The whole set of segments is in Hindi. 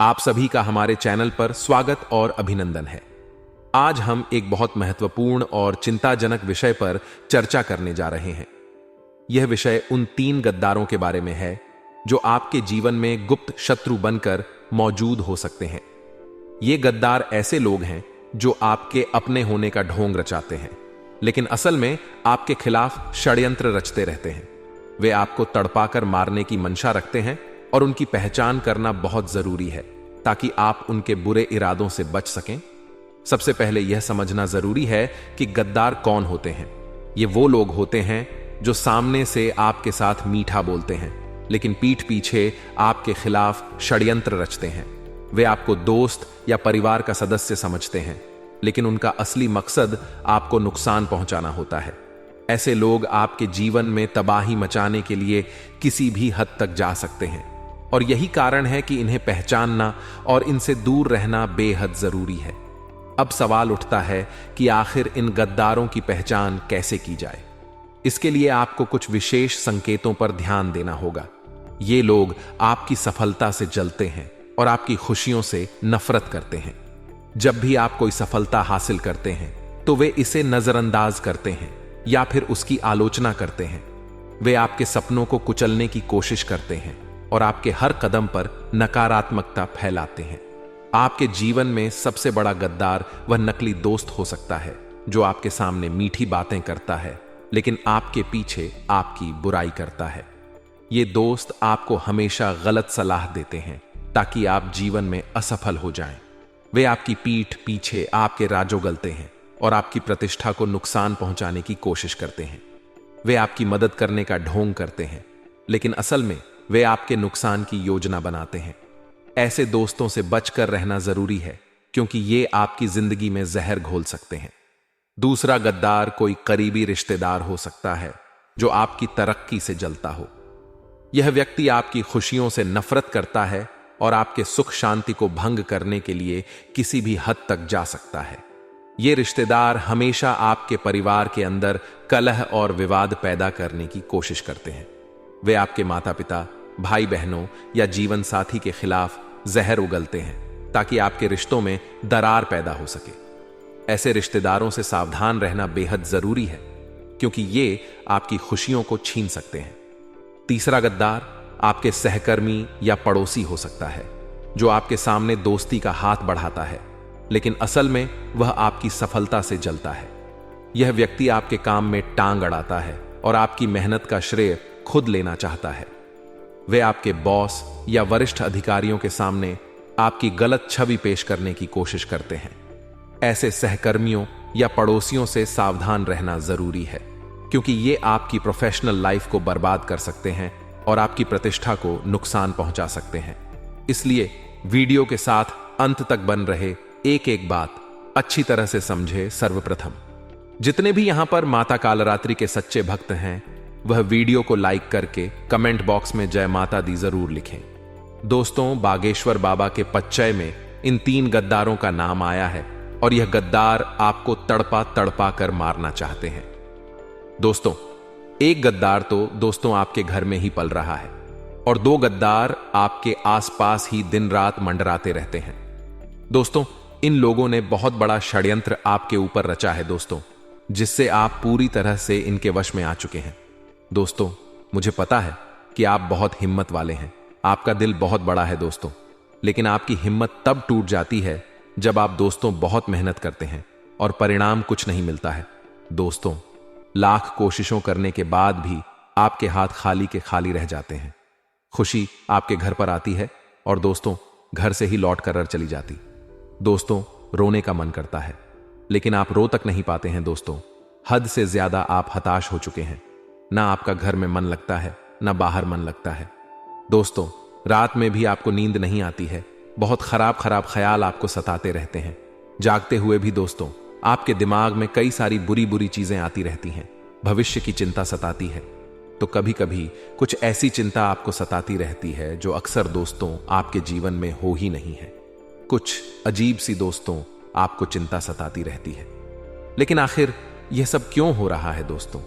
आप सभी का हमारे चैनल पर स्वागत और अभिनंदन है। आज हम एक बहुत महत्वपूर्ण और चिंताजनक विषय पर चर्चा करने जा रहे हैं। यह विषय उन 3 गद्दारों के बारे में है जो आपके जीवन में गुप्त शत्रु बनकर मौजूद हो सकते हैं। ये गद्दार ऐसे लोग हैं जो आपके अपने होने का ढोंग रचाते हैं, लेकिन असल में आपके खिलाफ षड्यंत्र रचते रहते हैं। वे आपको तड़पाकर मारने की मंशा रखते हैं और उनकी पहचान करना बहुत जरूरी है ताकि आप उनके बुरे इरादों से बच सकें। सबसे पहले यह समझना जरूरी है कि गद्दार कौन होते हैं। ये वो लोग होते हैं जो सामने से आपके साथ मीठा बोलते हैं, लेकिन पीठ पीछे आपके खिलाफ षड्यंत्र रचते हैं। वे आपको दोस्त या परिवार का सदस्य समझते हैं, लेकिन उनका असली मकसद आपको नुकसान पहुंचाना होता है। ऐसे लोग आपके जीवन में तबाही मचाने के लिए किसी भी हद तक जा सकते हैं, और यही कारण है कि इन्हें पहचानना और इनसे दूर रहना बेहद जरूरी है। अब सवाल उठता है कि आखिर इन गद्दारों की पहचान कैसे की जाए। इसके लिए आपको कुछ विशेष संकेतों पर ध्यान देना होगा। ये लोग आपकी सफलता से जलते हैं और आपकी खुशियों से नफरत करते हैं। जब भी आप कोई सफलता हासिल करते हैं तो वे इसे नजरअंदाज करते हैं या फिर उसकी आलोचना करते हैं। वे आपके सपनों को कुचलने की कोशिश करते हैं और आपके हर कदम पर नकारात्मकता फैलाते हैं। आपके जीवन में सबसे बड़ा गद्दार वह नकली दोस्त हो सकता है जो आपके सामने मीठी बातें करता है, लेकिन आपके पीछे आपकी बुराई करता है। ये दोस्त आपको हमेशा गलत सलाह देते हैं ताकि आप जीवन में असफल हो जाएं। वे आपकी पीठ पीछे आपके राज उगलते हैं और आपकी प्रतिष्ठा को नुकसान पहुंचाने की कोशिश करते हैं। वे आपकी मदद करने का ढोंग करते हैं, लेकिन असल में वे आपके नुकसान की योजना बनाते हैं। ऐसे दोस्तों से बचकर रहना जरूरी है, क्योंकि ये आपकी जिंदगी में जहर घोल सकते हैं। दूसरा गद्दार कोई करीबी रिश्तेदार हो सकता है जो आपकी तरक्की से जलता हो। यह व्यक्ति आपकी खुशियों से नफरत करता है और आपके सुख शांति को भंग करने के लिए किसी भी हद तक जा सकता है। ये रिश्तेदार हमेशा आपके परिवार के अंदर कलह और विवाद पैदा करने की कोशिश करते हैं। वे आपके माता पिता, भाई बहनों या जीवन साथी के खिलाफ जहर उगलते हैं ताकि आपके रिश्तों में दरार पैदा हो सके। ऐसे रिश्तेदारों से सावधान रहना बेहद जरूरी है, क्योंकि ये आपकी खुशियों को छीन सकते हैं। तीसरा गद्दार आपके सहकर्मी या पड़ोसी हो सकता है जो आपके सामने दोस्ती का हाथ बढ़ाता है, लेकिन असल में वह आपकी सफलता से जलता है। यह व्यक्ति आपके काम में टांग अड़ाता है और आपकी मेहनत का श्रेय खुद लेना चाहता है। वे आपके बॉस या वरिष्ठ अधिकारियों के सामने आपकी गलत छवि पेश करने की कोशिश करते हैं। ऐसे सहकर्मियों या पड़ोसियों से सावधान रहना जरूरी है, क्योंकि ये आपकी प्रोफेशनल लाइफ को बर्बाद कर सकते हैं और आपकी प्रतिष्ठा को नुकसान पहुंचा सकते हैं। इसलिए वीडियो के साथ अंत तक बन रहे एक एक बात अच्छी तरह से समझे। सर्वप्रथम, जितने भी यहां पर माता कालरात्रि के सच्चे भक्त हैं, वह वीडियो को लाइक करके कमेंट बॉक्स में जय माता दी जरूर लिखें। दोस्तों, बागेश्वर बाबा के पच्चय में इन 3 गद्दारों का नाम आया है और यह गद्दार आपको तड़पा तड़पा कर मारना चाहते हैं। दोस्तों, एक गद्दार तो दोस्तों आपके घर में ही पल रहा है और 2 गद्दार आपके आसपास ही दिन रात मंडराते रहते हैं। दोस्तों, इन लोगों ने बहुत बड़ा षड्यंत्र आपके ऊपर रचा है दोस्तों, जिससे आप पूरी तरह से इनके वश में आ चुके हैं। दोस्तों, मुझे पता है कि आप बहुत हिम्मत वाले हैं, आपका दिल बहुत बड़ा है दोस्तों, लेकिन आपकी हिम्मत तब टूट जाती है जब आप दोस्तों बहुत मेहनत करते हैं और परिणाम कुछ नहीं मिलता है। दोस्तों, लाख कोशिशों करने के बाद भी आपके हाथ खाली के खाली रह जाते हैं। खुशी आपके घर पर आती है और दोस्तों घर से ही लौट कर चली जाती। दोस्तों, रोने का मन करता है, लेकिन आप रो तक नहीं पाते हैं दोस्तों। हद से ज्यादा आप हताश हो चुके हैं। ना आपका घर में मन लगता है, ना बाहर मन लगता है। दोस्तों, रात में भी आपको नींद नहीं आती है। बहुत खराब खराब ख्याल आपको सताते रहते हैं। जागते हुए भी दोस्तों आपके दिमाग में कई सारी बुरी बुरी चीजें आती रहती हैं। भविष्य की चिंता सताती है। तो कभी कभी कुछ ऐसी चिंता आपको सताती रहती है जो अक्सर दोस्तों आपके जीवन में हो ही नहीं है। कुछ अजीब सी दोस्तों आपको चिंता सताती रहती है। लेकिन आखिर यह सब क्यों हो रहा है दोस्तों?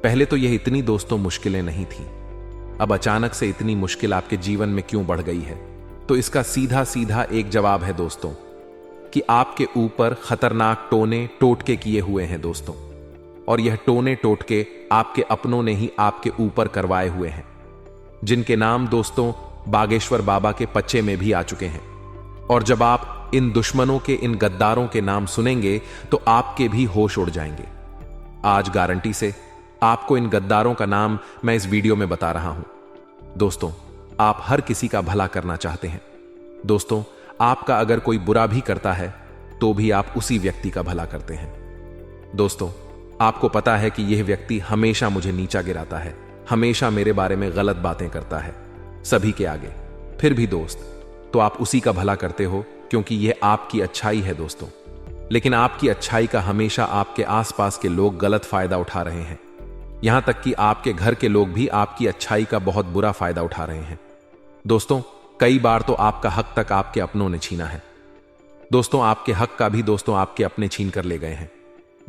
पहले तो यह इतनी दोस्तों मुश्किलें नहीं थी, अब अचानक से इतनी मुश्किल आपके जीवन में क्यों बढ़ गई है? तो इसका सीधा सीधा एक जवाब है दोस्तों, कि आपके ऊपर खतरनाक टोने टोटके किए हुए हैं दोस्तों। और यह टोने टोटके आपके अपनों ने ही आपके ऊपर करवाए हुए हैं, जिनके नाम दोस्तों बागेश्वर बाबा के पच्चे में भी आ चुके हैं। और जब आप इन दुश्मनों के, इन गद्दारों के नाम सुनेंगे तो आपके भी होश उड़ जाएंगे। आज गारंटी से आपको इन गद्दारों का नाम मैं इस वीडियो में बता रहा हूं। दोस्तों, आप हर किसी का भला करना चाहते हैं। दोस्तों, आपका अगर कोई बुरा भी करता है तो भी आप उसी व्यक्ति का भला करते हैं। दोस्तों, आपको पता है कि यह व्यक्ति हमेशा मुझे नीचा गिराता है, हमेशा मेरे बारे में गलत बातें करता है सभी के आगे। फिर भी दोस्त, तो आप उसी का भला करते हो, क्योंकि यह आपकी अच्छाई है दोस्तों। लेकिन आपकी अच्छाई का हमेशा आपके आसपास के लोग गलत फायदा उठा रहे हैं। यहां तक कि आपके घर के लोग भी आपकी अच्छाई का बहुत बुरा फायदा उठा रहे हैं। दोस्तों, कई बार तो आपका हक तक आपके अपनों ने छीना है। दोस्तों, आपके हक का भी दोस्तों आपके अपने छीन कर ले गए हैं।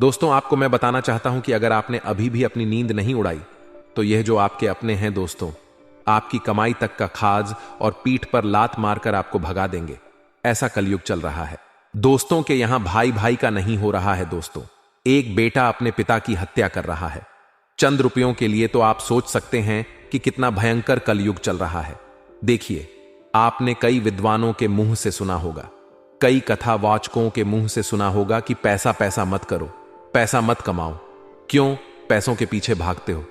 दोस्तों, आपको मैं बताना चाहता हूं कि अगर आपने अभी भी अपनी नींद नहीं उड़ाई तो यह जो आपके अपने हैं दोस्तों, आपकी कमाई तक का खाज और पीठ पर लात मारकर आपको भगा देंगे। ऐसा कलयुग चल रहा है दोस्तों के यहां भाई भाई का नहीं हो रहा है दोस्तों। एक बेटा अपने पिता की हत्या कर रहा है चंद रुपयों के लिए। तो आप सोच सकते हैं कि कितना भयंकर कलयुग चल रहा है। देखिए, आपने कई विद्वानों के मुंह से सुना होगा, कई कथावाचकों के मुंह से सुना होगा कि पैसा पैसा मत करो, पैसा मत कमाओ। क्यों पैसों के पीछे भागते हो?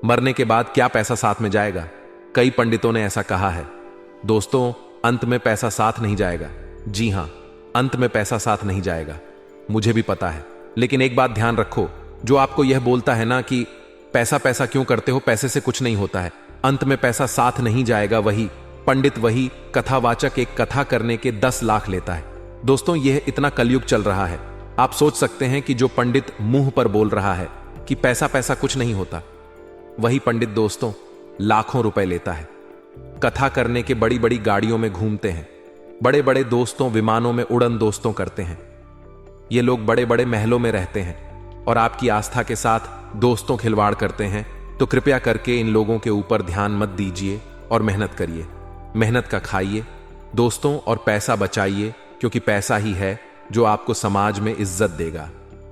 मरने के बाद क्या पैसा साथ में जाएगा? कई पंडितों ने ऐसा कहा है। दोस्तों, अंत में पैसा साथ नहीं जाएगा। जी हां, अंत में पैसा साथ नहीं जाएगा, मुझे भी पता है। लेकिन एक बात ध्यान रखो, जो आपको यह बोलता है ना कि पैसा पैसा क्यों करते हो, पैसे से कुछ नहीं होता है, अंत में पैसा साथ नहीं जाएगा, वही पंडित, वही कथावाचक एक कथा करने के 10 लाख लेता है। दोस्तों, यह इतना कलयुग चल रहा है। आप सोच सकते हैं कि जो पंडित मुंह पर बोल रहा है कि पैसा पैसा कुछ नहीं होता, वही पंडित दोस्तों लाखों रुपए लेता है। कथा करने के बड़ी बड़ी गाड़ियों में घूमते हैं, बड़े बड़े दोस्तों विमानों में उड़न दोस्तों करते हैं। ये लोग बड़े बड़े महलों में रहते हैं और आपकी आस्था के साथ दोस्तों खिलवाड़ करते हैं। तो कृपया करके इन लोगों के ऊपर ध्यान मत दीजिए और मेहनत करिए, मेहनत का खाइए दोस्तों, और पैसा बचाइए, क्योंकि पैसा ही है जो आपको समाज में इज्जत देगा।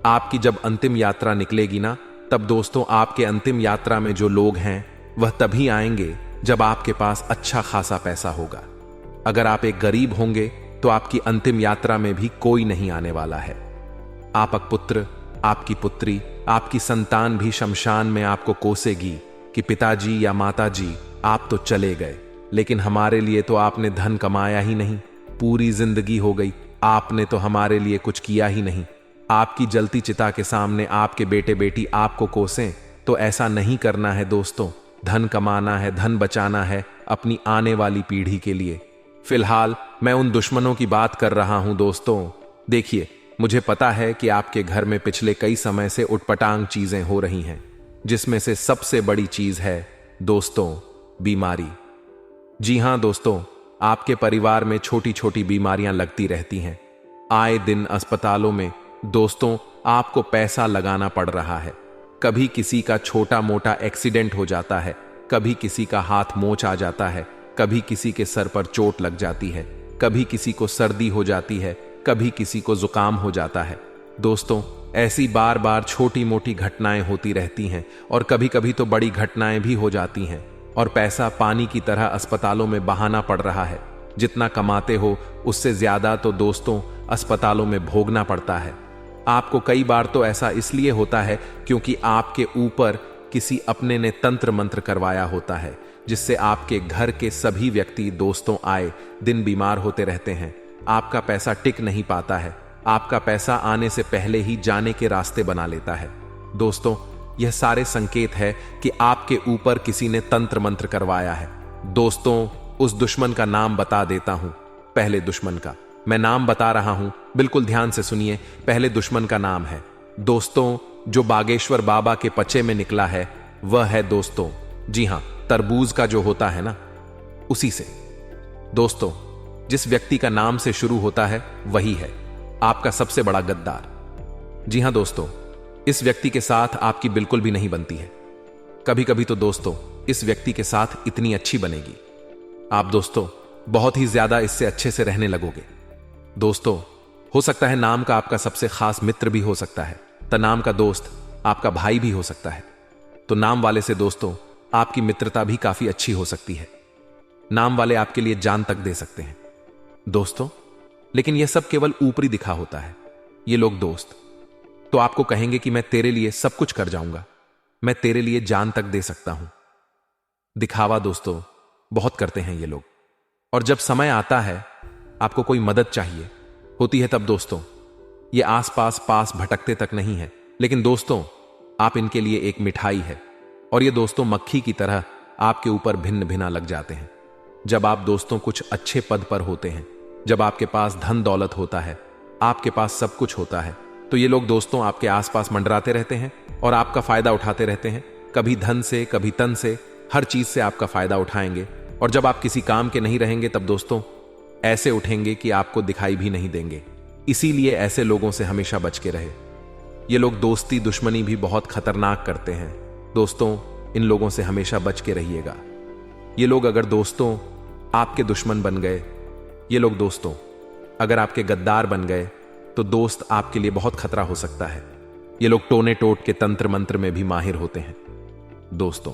आपकी जब अंतिम यात्रा निकलेगी ना, तब दोस्तों आपके अंतिम यात्रा में जो लोग हैं वह तभी आएंगे जब आपके पास अच्छा खासा पैसा होगा। अगर आप एक गरीब होंगे तो आपकी अंतिम यात्रा में भी कोई नहीं आने वाला है। आपका पुत्र, आपकी पुत्री, आपकी संतान भी शमशान में आपको कोसेगी कि पिताजी या माताजी आप तो चले गए, लेकिन हमारे लिए तो आपने धन कमाया ही नहीं, पूरी जिंदगी हो गई, आपने तो हमारे लिए कुछ किया ही नहीं। आपकी जलती चिता के सामने आपके बेटे बेटी आपको कोसें, तो ऐसा नहीं करना है दोस्तों। धन कमाना है, धन बचाना है अपनी आने वाली पीढ़ी के लिए। फिलहाल मैं उन दुश्मनों की बात कर रहा हूं दोस्तों। देखिए, मुझे पता है कि आपके घर में पिछले कई समय से उटपटांग चीजें हो रही हैं, जिसमें से सबसे बड़ी चीज है दोस्तों बीमारी। जी हां दोस्तों, आपके परिवार में छोटी छोटी बीमारियां लगती रहती हैं। आए दिन अस्पतालों में दोस्तों आपको पैसा लगाना पड़ रहा है। कभी किसी का छोटा मोटा एक्सीडेंट हो जाता है, कभी किसी का हाथ मोच आ जाता है, कभी किसी के सर पर चोट लग जाती है, कभी किसी को सर्दी हो जाती है, कभी किसी को जुकाम हो जाता है। दोस्तों, ऐसी बार बार छोटी मोटी घटनाएं होती रहती हैं और कभी कभी तो बड़ी घटनाएं भी हो जाती हैं, और पैसा पानी की तरह अस्पतालों में बहाना पड़ रहा है। जितना कमाते हो उससे ज्यादा तो दोस्तों अस्पतालों में भोगना पड़ता है। आपको कई बार तो ऐसा इसलिए होता है क्योंकि आपके ऊपर किसी अपने ने तंत्र मंत्र करवाया होता है, जिससे आपके घर के सभी व्यक्ति दोस्तों आए दिन बीमार होते रहते हैं। आपका पैसा टिक नहीं पाता है, आपका पैसा आने से पहले ही जाने के रास्ते बना लेता है। दोस्तों, यह सारे संकेत है कि आपके ऊपर किसी ने तंत्र मंत्र करवाया है। दोस्तों, उस दुश्मन का नाम बता देता हूं। पहले दुश्मन का मैं नाम बता रहा हूं, बिल्कुल ध्यान से सुनिए। पहले दुश्मन का नाम है दोस्तों जो बागेश्वर बाबा के पचे में निकला है, वह है दोस्तों, जी हां, तरबूज का जो होता है ना, उसी से। दोस्तों, जिस व्यक्ति का नाम से शुरू होता है वही है आपका सबसे बड़ा गद्दार। जी हां दोस्तों, इस व्यक्ति के साथ आपकी बिल्कुल भी नहीं बनती है। कभी कभी तो दोस्तों इस व्यक्ति के साथ इतनी अच्छी बनेगी। आप दोस्तों बहुत ही ज्यादा इससे अच्छे से रहने लगोगे। दोस्तों, हो सकता है नाम का आपका सबसे खास मित्र भी हो सकता है, तो नाम का दोस्त आपका भाई भी हो सकता है। तो नाम वाले से दोस्तों आपकी मित्रता भी काफी अच्छी हो सकती है। नाम वाले आपके लिए जान तक दे सकते हैं दोस्तों। लेकिन यह सब केवल ऊपरी दिखा होता है। ये लोग दोस्त तो आपको कहेंगे कि मैं तेरे लिए सब कुछ कर जाऊंगा, मैं तेरे लिए जान तक दे सकता हूं। दिखावा दोस्तों बहुत करते हैं ये लोग। और जब समय आता है, आपको कोई मदद चाहिए होती है, तब दोस्तों ये आसपास पास भटकते तक नहीं है, लेकिन दोस्तों आप इनके लिए एक मिठाई है। और ये दोस्तों मक्खी की तरह आपके ऊपर भिन्न भिना लग जाते हैं। जब आप दोस्तों कुछ अच्छे पद पर होते हैं, जब आपके पास धन दौलत होता है, आपके पास सब कुछ होता है, तो ये लोग दोस्तों आपके आसपास मंडराते रहते हैं और आपका फायदा उठाते रहते हैं। कभी धन से, कभी तन से, हर चीज से आपका फायदा उठाएंगे। और जब आप किसी काम के नहीं रहेंगे, तब दोस्तों ऐसे उठेंगे कि आपको दिखाई भी नहीं देंगे। इसीलिए ऐसे लोगों से हमेशा बच के रहे। ये लोग दोस्ती दुश्मनी भी बहुत खतरनाक करते हैं दोस्तों। इन लोगों से हमेशा बच के रहिएगा। ये लोग अगर दोस्तों आपके दुश्मन बन गए, ये लोग दोस्तों अगर आपके गद्दार बन गए, तो दोस्त आपके लिए बहुत खतरा हो सकता है। ये लोग टोने टोट के तंत्र मंत्र में भी माहिर होते हैं दोस्तों।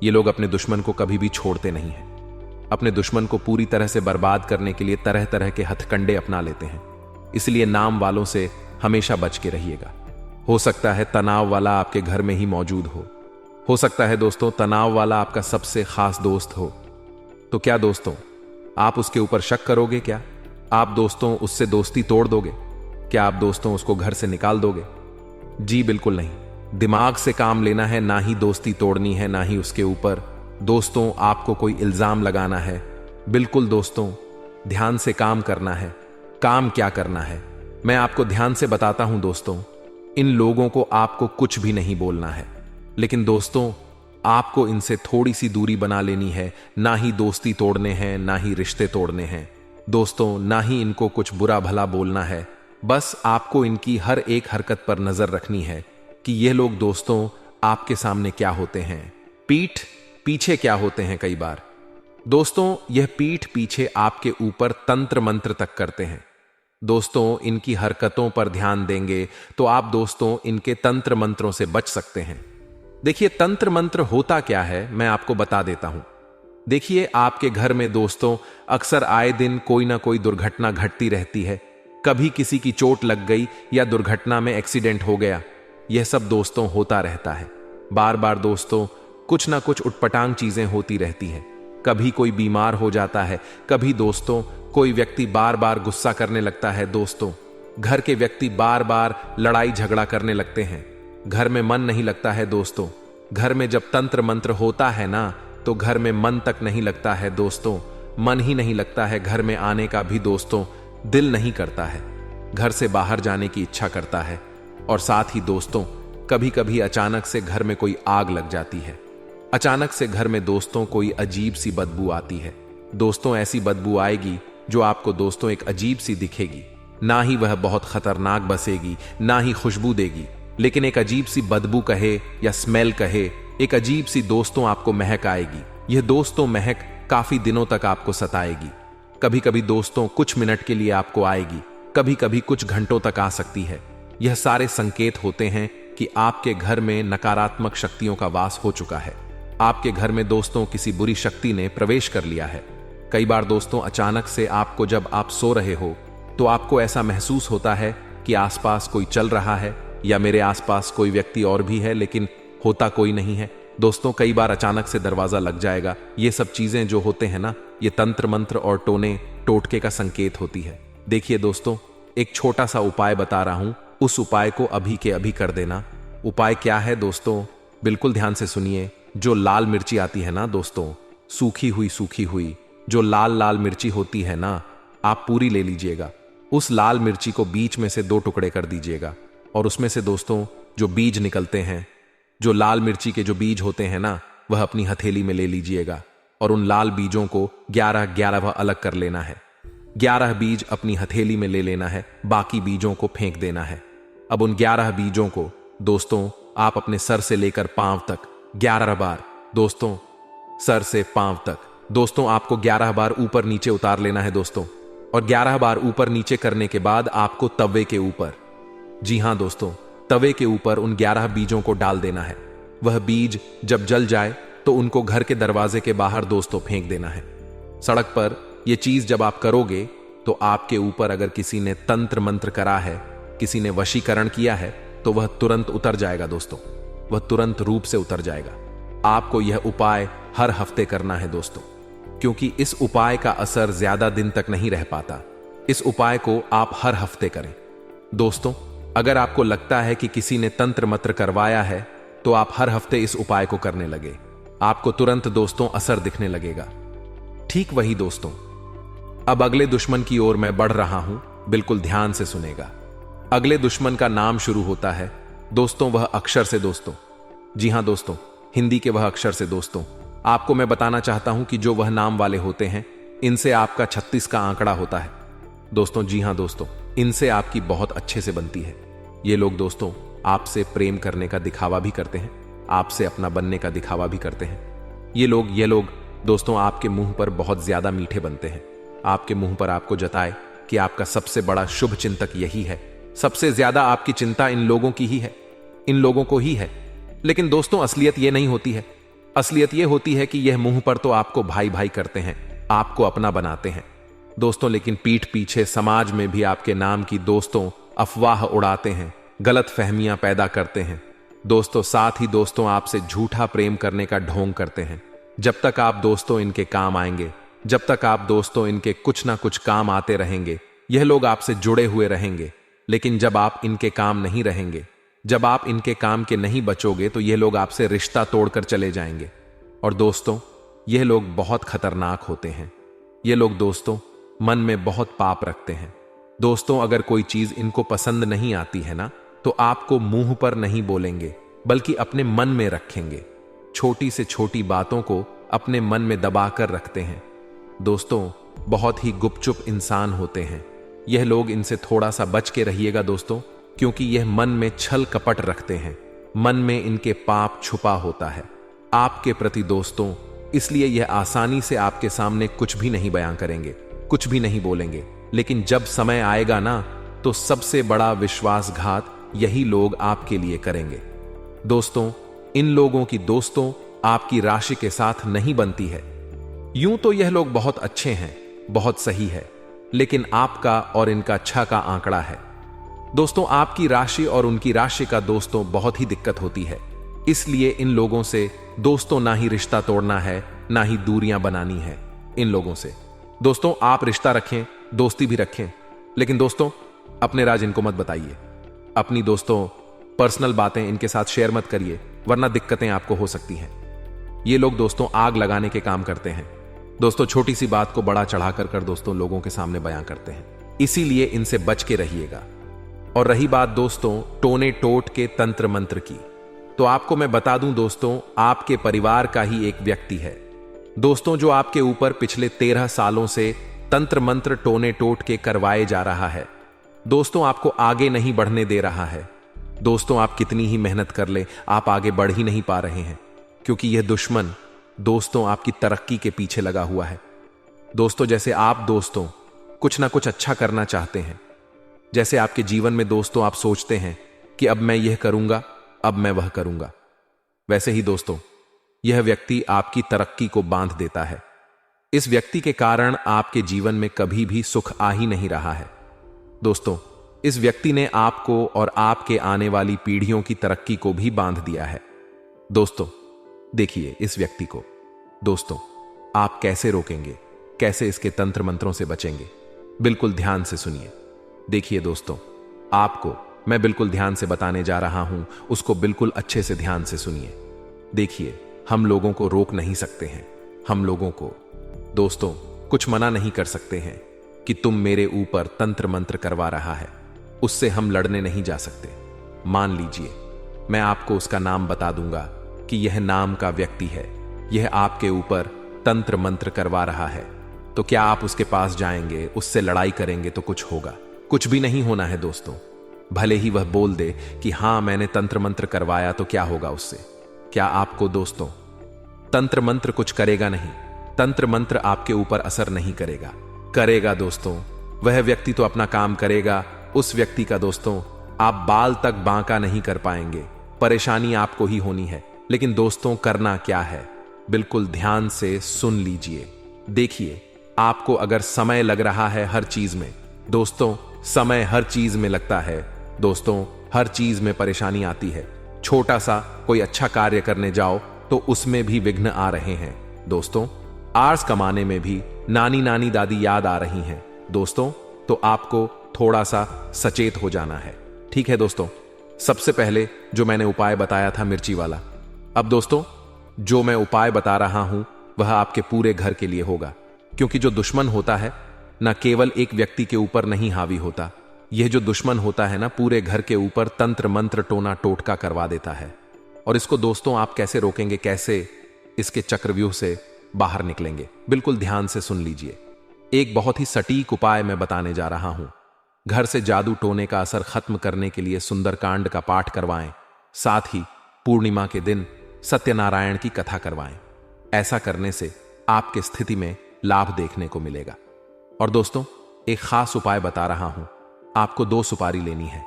ये लोग अपने दुश्मन को कभी भी छोड़ते नहीं हैं। अपने दुश्मन को पूरी तरह से बर्बाद करने के लिए तरह तरह के हथकंडे अपना लेते हैं। इसलिए नाम वालों से हमेशा बच के रहिएगा। हो सकता है तनाव वाला आपके घर में ही मौजूद हो सकता है दोस्तों तनाव वाला आपका सबसे खास दोस्त हो। तो क्या दोस्तों आप उसके ऊपर शक करोगे? क्या आप दोस्तों उससे दोस्ती तोड़ दोगे? क्या आप दोस्तों उसको घर से निकाल दोगे? जी बिल्कुल नहीं। दिमाग से काम लेना है, ना ही दोस्ती तोड़नी है, ना ही उसके ऊपर दोस्तों आपको कोई इल्जाम लगाना है। बिल्कुल दोस्तों ध्यान से काम करना है। काम क्या करना है मैं आपको ध्यान से बताता हूं दोस्तों। इन लोगों को आपको कुछ भी नहीं बोलना है, लेकिन दोस्तों आपको इनसे थोड़ी सी दूरी बना लेनी है। ना ही दोस्ती तोड़ने हैं, ना ही रिश्ते तोड़ने हैं दोस्तों, ना ही इनको कुछ बुरा भला बोलना है। बस आपको इनकी हर एक हरकत पर नजर रखनी है कि ये लोग दोस्तों आपके सामने क्या होते हैं, पीठ पीछे क्या होते हैं। कई बार दोस्तों यह पीठ पीछे आपके ऊपर तंत्र मंत्र तक करते हैं दोस्तों। इनकी हरकतों पर ध्यान देंगे तो आप दोस्तों इनके तंत्र मंत्रों से बच सकते हैं। देखिए तंत्र मंत्र होता क्या है मैं आपको बता देता हूं। देखिए आपके घर में दोस्तों अक्सर आए दिन कोई ना कोई दुर्घटना घटती रहती है। कभी किसी की चोट लग गई या दुर्घटना में एक्सीडेंट हो गया, यह सब दोस्तों होता रहता है। बार बार दोस्तों कुछ ना कुछ उटपटांग चीजें होती रहती हैं। कभी कोई बीमार हो जाता है, कभी दोस्तों कोई व्यक्ति बार बार गुस्सा करने लगता है दोस्तों। घर के व्यक्ति बार बार लड़ाई झगड़ा करने लगते हैं। घर में मन नहीं लगता है दोस्तों। घर में जब तंत्र मंत्र होता है ना, तो घर में मन तक नहीं लगता है दोस्तों। मन ही नहीं लगता है, घर में आने का भी दोस्तों दिल नहीं करता है। घर से बाहर जाने की इच्छा करता है। और साथ ही दोस्तों कभी कभी अचानक से घर में कोई आग लग जाती है। अचानक से घर में दोस्तों कोई अजीब सी बदबू आती है दोस्तों। ऐसी बदबू आएगी जो आपको दोस्तों एक अजीब सी दिखेगी। ना ही वह बहुत खतरनाक बसेगी, ना ही खुशबू देगी, लेकिन एक अजीब सी बदबू कहे या स्मेल कहे, एक अजीब सी दोस्तों आपको महक आएगी। यह दोस्तों महक काफी दिनों तक आपको सताएगी। कभी कभी दोस्तों कुछ मिनट के लिए आपको आएगी, कभी कभी कुछ घंटों तक आ सकती है। यह सारे संकेत होते हैं कि आपके घर में नकारात्मक शक्तियों का वास हो चुका है। आपके घर में दोस्तों किसी बुरी शक्ति ने प्रवेश कर लिया है। कई बार दोस्तों अचानक से आपको जब आप सो रहे हो तो आपको ऐसा महसूस होता है कि आसपास कोई चल रहा है या मेरे आसपास कोई व्यक्ति और भी है, लेकिन होता कोई नहीं है दोस्तों। कई बार अचानक से दरवाजा लग जाएगा। ये सब चीजें जो होते हैं ना, ये तंत्र मंत्र और टोने टोटके का संकेत होती है। देखिए दोस्तों एक छोटा सा उपाय बता रहा हूं, उस उपाय को अभी के अभी कर देना। उपाय क्या है दोस्तों, बिल्कुल ध्यान से सुनिए। जो लाल मिर्ची आती है ना दोस्तों, सूखी हुई जो लाल लाल मिर्ची होती है ना, आप पूरी ले लीजिएगा। उस लाल मिर्ची को बीच में से 2 टुकड़े कर दीजिएगा और उसमें से दोस्तों जो बीज निकलते हैं, जो लाल मिर्ची के जो बीज होते हैं ना, वह अपनी हथेली में ले लीजिएगा और उन लाल बीजों को 11 वह अलग कर लेना है। 11 बीज अपनी हथेली में ले लेना है, बाकी बीजों को फेंक देना है। अब उन 11 बीजों को दोस्तों आप अपने सर से लेकर पांव तक 11 बार दोस्तों सर से पांव तक दोस्तों आपको 11 बार ऊपर नीचे उतार लेना है दोस्तों, और 11 बार ऊपर नीचे करने के बाद आपको तवे के ऊपर, जी हां दोस्तों, तवे के ऊपर उन 11 बीजों को डाल देना है। वह बीज जब जल जाए तो उनको घर के दरवाजे के बाहर दोस्तों फेंक देना है। सड़क पर यह चीज जब आप करोगे तो आपके ऊपर अगर किसी ने तंत्र मंत्र करा है, किसी ने वशीकरण किया है, तो वह तुरंत उतर जाएगा दोस्तों, वह तुरंत रूप से उतर जाएगा। आपको यह उपाय हर हफ्ते करना है दोस्तों, क्योंकि इस उपाय का असर ज्यादा दिन तक नहीं रह पाता। इस उपाय को आप हर हफ्ते करें दोस्तों। अगर आपको लगता है कि किसी ने तंत्र मंत्र करवाया है तो आप हर हफ्ते इस उपाय को करने लगे, आपको तुरंत दोस्तों असर दिखने लगेगा। ठीक वही दोस्तों, अब अगले दुश्मन की ओर मैं बढ़ रहा हूं, बिल्कुल ध्यान से सुनेगा। अगले दुश्मन का नाम शुरू होता है दोस्तों वह अक्षर से दोस्तों, जी हां दोस्तों, हिंदी के वह अक्षर से दोस्तों। आपको मैं बताना चाहता हूं कि जो वह नाम वाले होते हैं, इनसे आपका 36 का आंकड़ा होता है दोस्तों। जी हां दोस्तों, इनसे आपकी बहुत अच्छे से बनती है। ये लोग दोस्तों आपसे प्रेम करने का दिखावा भी करते हैं, आपसे अपना बनने का दिखावा भी करते हैं। ये लोग दोस्तों आपके मुंह पर बहुत ज्यादा मीठे बनते हैं। आपके मुंह पर आपको जताए कि आपका सबसे बड़ा शुभ चिंतक यही है, सबसे ज्यादा आपकी चिंता इन लोगों की ही है, इन लोगों को ही है। लेकिन दोस्तों असलियत यह नहीं होती है। असलियत यह होती है कि यह मुंह पर तो आपको भाई भाई करते हैं, आपको अपना बनाते हैं दोस्तों, लेकिन पीठ पीछे समाज में भी आपके नाम की दोस्तों अफवाह उड़ाते हैं, गलत फहमियां पैदा करते हैं दोस्तों। साथ ही दोस्तों आपसे झूठा प्रेम करने का ढोंग करते हैं। जब तक आप दोस्तों इनके काम आएंगे, जब तक आप दोस्तों इनके कुछ ना कुछ काम आते रहेंगे, यह लोग आपसे जुड़े हुए रहेंगे। लेकिन जब आप इनके काम नहीं रहेंगे, जब आप इनके काम के नहीं बचोगे, तो यह लोग आपसे रिश्ता तोड़कर चले जाएंगे। और दोस्तों यह लोग बहुत खतरनाक होते हैं। ये लोग दोस्तों मन में बहुत पाप रखते हैं दोस्तों। अगर कोई चीज इनको पसंद नहीं आती है ना, तो आपको मुंह पर नहीं बोलेंगे, बल्कि अपने मन में रखेंगे। छोटी से छोटी बातों को अपने मन में दबा कर रखते हैं दोस्तों। बहुत ही गुपचुप इंसान होते हैं यह लोग, इनसे थोड़ा सा बच के रहिएगा दोस्तों, क्योंकि यह मन में छल कपट रखते हैं। मन में इनके पाप छुपा होता है आपके प्रति दोस्तों, इसलिए यह आसानी से आपके सामने कुछ भी नहीं बयां करेंगे, कुछ भी नहीं बोलेंगे। लेकिन जब समय आएगा ना, तो सबसे बड़ा विश्वासघात यही लोग आपके लिए करेंगे दोस्तों। इन लोगों की दोस्तों आपकी राशि के साथ नहीं बनती है। यूं तो यह लोग बहुत अच्छे हैं, बहुत सही है, लेकिन आपका और इनका 6 का आंकड़ा है दोस्तों। आपकी राशि और उनकी राशि का दोस्तों बहुत ही दिक्कत होती है। इसलिए इन लोगों से दोस्तों ना ही रिश्ता तोड़ना है, ना ही दूरियां बनानी है इन लोगों से दोस्तों। आप रिश्ता रखें, दोस्ती भी रखें, लेकिन दोस्तों अपने राज इनको मत बताइए। अपनी दोस्तों पर्सनल बातें इनके साथ शेयर मत करिए, वरना दिक्कतें आपको हो सकती हैं। ये लोग दोस्तों आग लगाने के काम करते हैं दोस्तों। छोटी सी बात को बड़ा चढ़ाकर कर दोस्तों लोगों के सामने बयां करते हैं, इसीलिए इनसे बच के रहिएगा। और रही बात दोस्तों टोने टोट के तंत्र मंत्र की, तो आपको मैं बता दूं दोस्तों, आपके परिवार का ही एक व्यक्ति है दोस्तों, जो आपके ऊपर पिछले 13 सालों से तंत्र मंत्र टोने टोट के करवाए जा रहा है दोस्तों। आपको आगे नहीं बढ़ने दे रहा है दोस्तों। आप कितनी ही मेहनत कर ले, आप आगे बढ़ ही नहीं पा रहे हैं, क्योंकि यह दुश्मन दोस्तों आपकी तरक्की के पीछे लगा हुआ है दोस्तों। जैसे आप दोस्तों कुछ ना कुछ अच्छा करना चाहते हैं, जैसे आपके जीवन में दोस्तों आप सोचते हैं कि अब मैं यह करूंगा, अब मैं वह करूंगा, वैसे ही दोस्तों यह व्यक्ति आपकी तरक्की को बांध देता है। इस व्यक्ति के कारण आपके जीवन में कभी भी सुख आ ही नहीं रहा है दोस्तों। इस व्यक्ति ने आपको और आपके आने वाली पीढ़ियों की तरक्की को भी बांध दिया है दोस्तों। देखिए इस व्यक्ति को दोस्तों आप कैसे रोकेंगे, कैसे इसके तंत्र मंत्रों से बचेंगे, बिल्कुल ध्यान से सुनिए। देखिए दोस्तों, आपको मैं बिल्कुल ध्यान से बताने जा रहा हूं, उसको बिल्कुल अच्छे से ध्यान से सुनिए। देखिए हम लोगों को रोक नहीं सकते हैं, हम लोगों को दोस्तों कुछ मना नहीं कर सकते हैं कि तुम मेरे ऊपर तंत्र मंत्र करवा रहा है, उससे हम लड़ने नहीं जा सकते। मान लीजिए मैं आपको उसका नाम बता दूंगा कि यह नाम का व्यक्ति है, यह आपके ऊपर तंत्र मंत्र करवा रहा है, तो क्या आप उसके पास जाएंगे, उससे लड़ाई करेंगे तो कुछ होगा? कुछ भी नहीं होना है दोस्तों। भले ही वह बोल दे कि हां मैंने तंत्र मंत्र करवाया, तो क्या होगा उससे? क्या आपको दोस्तों तंत्र मंत्र कुछ करेगा नहीं? तंत्र मंत्र आपके ऊपर असर नहीं करेगा। करेगा दोस्तों, वह व्यक्ति तो अपना काम करेगा। उस व्यक्ति का दोस्तों आप बाल तक बांका नहीं कर पाएंगे। परेशानी आपको ही होनी है। लेकिन दोस्तों करना क्या है, बिल्कुल ध्यान से सुन लीजिए। देखिए, आपको अगर समय लग रहा है हर चीज में, दोस्तों समय हर चीज में लगता है। दोस्तों हर चीज में परेशानी आती है। छोटा सा कोई अच्छा कार्य करने जाओ तो उसमें भी विघ्न आ रहे हैं। दोस्तों आर्स कमाने में भी नानी नानी दादी याद आ रही हैं। दोस्तों तो आपको थोड़ा सा सचेत हो जाना है। ठीक है दोस्तों, सबसे पहले जो मैंने उपाय बताया था मिर्ची वाला, अब दोस्तों जो मैं उपाय बता रहा हूं वह आपके पूरे घर के लिए होगा। क्योंकि जो दुश्मन होता है ना केवल एक व्यक्ति के ऊपर नहीं हावी होता, यह जो दुश्मन होता है ना पूरे घर के ऊपर तंत्र मंत्र टोना टोटका करवा देता है। और इसको दोस्तों आप कैसे रोकेंगे, कैसे इसके चक्रव्यूह से बाहर निकलेंगे, बिल्कुल ध्यान से सुन लीजिए। एक बहुत ही सटीक उपाय मैं बताने जा रहा हूं। घर से जादू टोने का असर खत्म करने के लिए सुंदरकांड का पाठ करवाएं। साथ ही पूर्णिमा के दिन सत्यनारायण की कथा करवाएं। ऐसा करने से आपके स्थिति में लाभ देखने को मिलेगा। और दोस्तों एक खास उपाय बता रहा हूं। आपको 2 सुपारी लेनी है।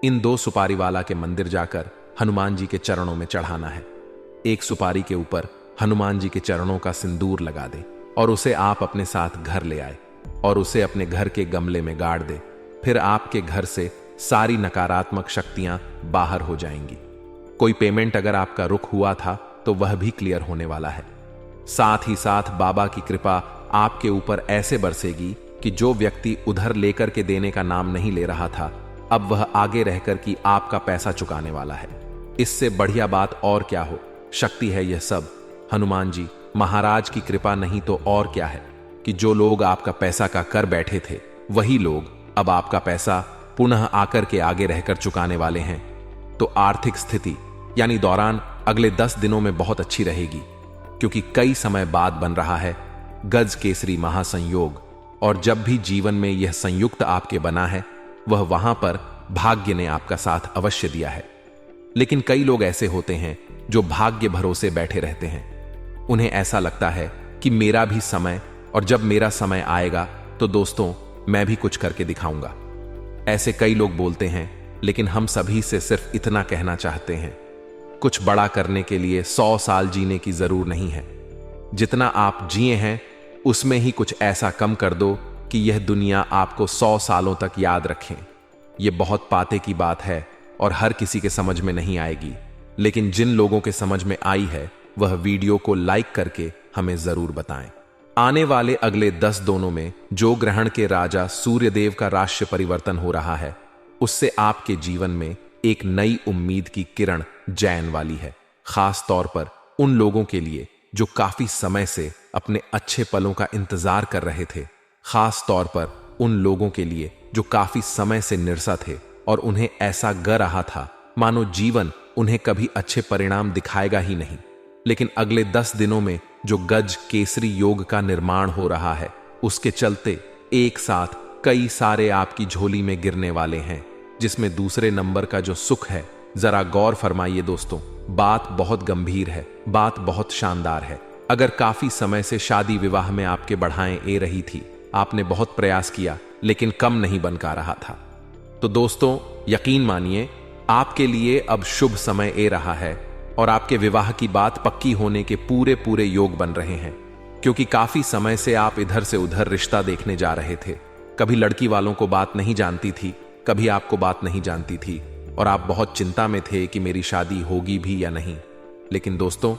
इन 2 सुपारी वाला के मंदिर जाकर हनुमान जी के चरणों में चढ़ाना है। एक सुपारी के ऊपर हनुमान जी के चरणों का सिंदूर लगा दें और उसे आप अपने साथ घर ले आए और उसे अपने घर के गमले में गाड़ दे। फिर आपके घर से सारी नकारात्मक शक्तियां बाहर हो जाएंगी। कोई पेमेंट अगर आपका रुक हुआ था तो वह भी क्लियर होने वाला है। साथ ही साथ बाबा की कृपा आपके ऊपर ऐसे बरसेगी कि जो व्यक्ति उधर लेकर के देने का नाम नहीं ले रहा था, अब वह आगे रहकर कि आपका पैसा चुकाने वाला है। इससे बढ़िया बात और क्या हो। शक्ति है यह सब हनुमान जी महाराज की कृपा, नहीं तो और क्या है कि जो लोग आपका पैसा का कर बैठे थे वही लोग अब आपका पैसा पुनः आकर के आगे रहकर चुकाने वाले हैं। तो आर्थिक स्थिति यानी दौरान अगले 10 दिनों में बहुत अच्छी रहेगी। क्योंकि कई समय बाद बन रहा है गज केसरी महासंयोग, और जब भी जीवन में यह संयुक्त आपके बना है वह वहां पर भाग्य ने आपका साथ अवश्य दिया है। लेकिन कई लोग ऐसे होते हैं जो भाग्य भरोसे बैठे रहते हैं। उन्हें ऐसा लगता है कि मेरा भी समय, और जब मेरा समय आएगा तो दोस्तों मैं भी कुछ करके दिखाऊंगा। ऐसे कई लोग बोलते हैं, लेकिन हम सभी से सिर्फ इतना कहना चाहते हैं, कुछ बड़ा करने के लिए 100 साल जीने की जरूर नहीं है। जितना आप जिए हैं उसमें ही कुछ ऐसा कम कर दो कि यह दुनिया आपको 100 सालों तक याद रखें। यह बहुत पाते की बात है और हर किसी के समझ में नहीं आएगी। लेकिन जिन लोगों के समझ में आई है वह वीडियो को लाइक करके हमें जरूर बताएं। आने वाले अगले 10 दिनों में जो ग्रहण के राजा सूर्यदेव का राशि परिवर्तन हो रहा है, उससे आपके जीवन में एक नई उम्मीद की किरण जैन वाली है। खास तौर पर उन लोगों के लिए जो काफी समय से अपने अच्छे पलों का इंतजार कर रहे थे। खास तौर पर उन लोगों के लिए जो काफी समय से निरसा थे और उन्हें ऐसा ग रहा था मानो जीवन उन्हें कभी अच्छे परिणाम दिखाएगा ही नहीं। लेकिन अगले 10 दिनों में जो गज केसरी योग का निर्माण हो रहा है, उसके चलते एक साथ कई सारे आपकी झोली में गिरने वाले हैं। जिसमें दूसरे नंबर का जो सुख है, जरा गौर फरमाइए दोस्तों। बात बहुत गंभीर है, बात बहुत शानदार है। अगर काफी समय से शादी विवाह में आपके बढ़ाएं ए रही थी, आपने बहुत प्रयास किया लेकिन कम नहीं बन का रहा था, तो दोस्तों यकीन मानिए आपके लिए अब शुभ समय ए रहा है और आपके विवाह की बात पक्की होने के पूरे पूरे योग बन रहे हैं। क्योंकि काफी समय से आप इधर से उधर रिश्ता देखने जा रहे थे। कभी लड़की वालों को बात नहीं जानती थी, कभी आपको बात नहीं जानती थी और आप बहुत चिंता में थे कि मेरी शादी होगी भी या नहीं। लेकिन दोस्तों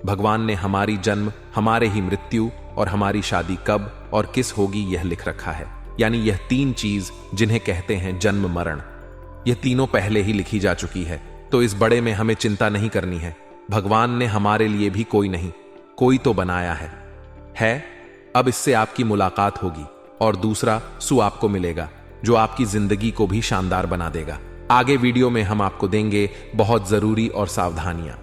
भगवान ने हमारी जन्म, हमारे ही मृत्यु और हमारी शादी कब और किस होगी यह लिख रखा है। यानी यह 3 चीज जिन्हें कहते हैं जन्म मरण, यह तीनों पहले ही लिखी जा चुकी है। तो इस बड़े में हमें चिंता नहीं करनी है। भगवान ने हमारे लिए भी कोई नहीं कोई तो बनाया है। अब इससे आपकी मुलाकात होगी और दूसरा सु आपको मिलेगा जो आपकी जिंदगी को भी शानदार बना देगा। आगे वीडियो में हम आपको देंगे बहुत जरूरी और सावधानियां।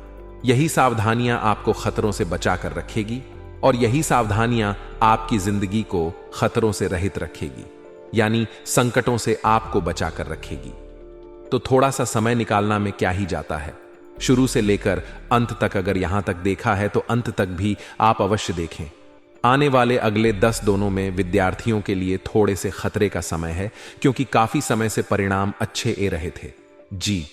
यही सावधानियां आपको खतरों से बचा कर रखेगी और यही सावधानियां आपकी जिंदगी को खतरों से रहित रखेगी, यानी संकटों से आपको बचा कर रखेगी। तो थोड़ा सा समय निकालना में क्या ही जाता है। शुरू से लेकर अंत तक अगर यहां तक देखा है तो अंत तक भी आप अवश्य देखें। आने वाले अगले 10 दोनों में विद्यार्थियों के लिए थोड़े से खतरे का समय है, क्योंकि काफी समय से परिणाम अच्छे ए रहे थे। जी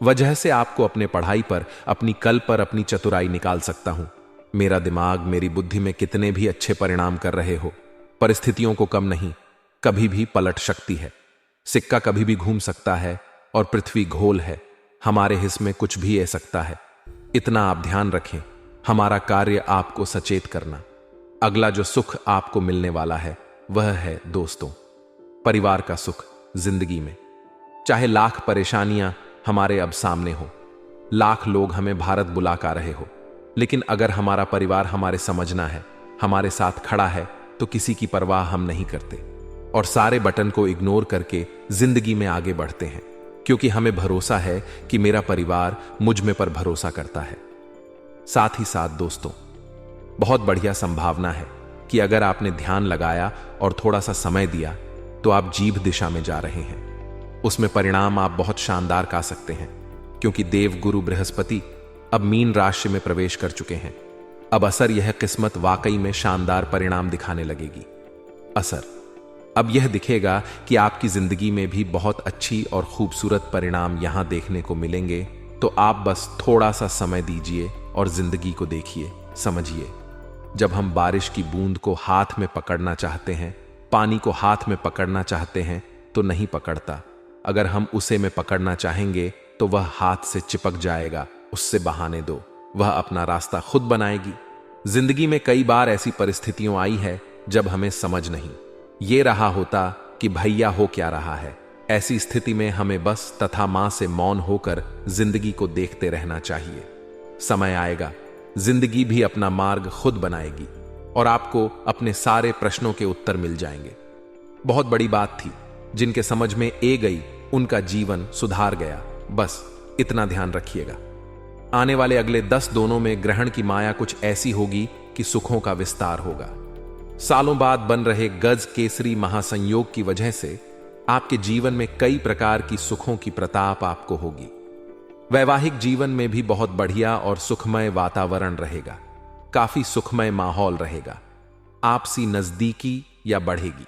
वजह से आपको अपने पढ़ाई पर, अपनी कल पर अपनी चतुराई निकाल सकता हूं। मेरा दिमाग, मेरी बुद्धि में कितने भी अच्छे परिणाम कर रहे हो, परिस्थितियों को कम नहीं, कभी भी पलट सकती है। सिक्का कभी भी घूम सकता है और पृथ्वी गोल है। हमारे हिस्स में कुछ भी आ सकता है। इतना आप ध्यान रखें। हमारा कार्य आपको सचेत करना। अगला जो सुख आपको मिलने वाला है वह है दोस्तों, परिवार का सुख जिंदगी में। चाहे लाख परेशानियां हमारे अब सामने हो, लाख लोग हमें भारत बुला कर रहे हो, लेकिन अगर हमारा परिवार हमारे समझना है, हमारे साथ खड़ा है, तो किसी की परवाह हम नहीं करते और सारे बटन को इग्नोर करके जिंदगी में आगे बढ़ते हैं, क्योंकि हमें भरोसा है कि मेरा परिवार मुझ में पर भरोसा करता है। साथ ही साथ दोस्तों, बहुत बढ़िया संभावना है कि अगर आपने ध्यान लगाया और थोड़ा सा समय दिया तो आप जीभ दिशा में जा रहे हैं। उसमें परिणाम आप बहुत शानदार पा सकते हैं, क्योंकि देव गुरु बृहस्पति अब मीन राशि में प्रवेश कर चुके हैं। अब असर यह किस्मत वाकई में शानदार परिणाम दिखाने लगेगी। असर अब यह दिखेगा कि आपकी जिंदगी में भी बहुत अच्छी और खूबसूरत परिणाम यहां देखने को मिलेंगे। तो आप बस थोड़ा सा समय दीजिए और जिंदगी को देखिए, समझिए। जब हम बारिश की बूंद को हाथ में पकड़ना चाहते हैं, पानी को हाथ में पकड़ना चाहते हैं, तो नहीं पकड़ता। अगर हम उसे में पकड़ना चाहेंगे तो वह हाथ से चिपक जाएगा। उससे बहाने दो, वह अपना रास्ता खुद बनाएगी। जिंदगी में कई बार ऐसी परिस्थितियां आई है जब हमें समझ नहीं ये रहा होता कि भैया हो क्या रहा है। ऐसी स्थिति में हमें बस तथा मां से मौन होकर जिंदगी को देखते रहना चाहिए। समय आएगा, जिंदगी भी अपना मार्ग खुद बनाएगी और आपको अपने सारे प्रश्नों के उत्तर मिल जाएंगे। बहुत बड़ी बात थी, जिनके समझ में ए गई उनका जीवन सुधार गया। बस इतना ध्यान रखिएगा। आने वाले अगले 10 दोनों में ग्रहण की माया कुछ ऐसी होगी कि सुखों का विस्तार होगा। सालों बाद बन रहे गज केसरी महासंयोग की वजह से आपके जीवन में कई प्रकार की सुखों की प्रताप आपको होगी। वैवाहिक जीवन में भी बहुत बढ़िया और सुखमय वातावरण रहेगा। काफी सुखमय माहौल रहेगा। आपसी नजदीकी या बढ़ेगी।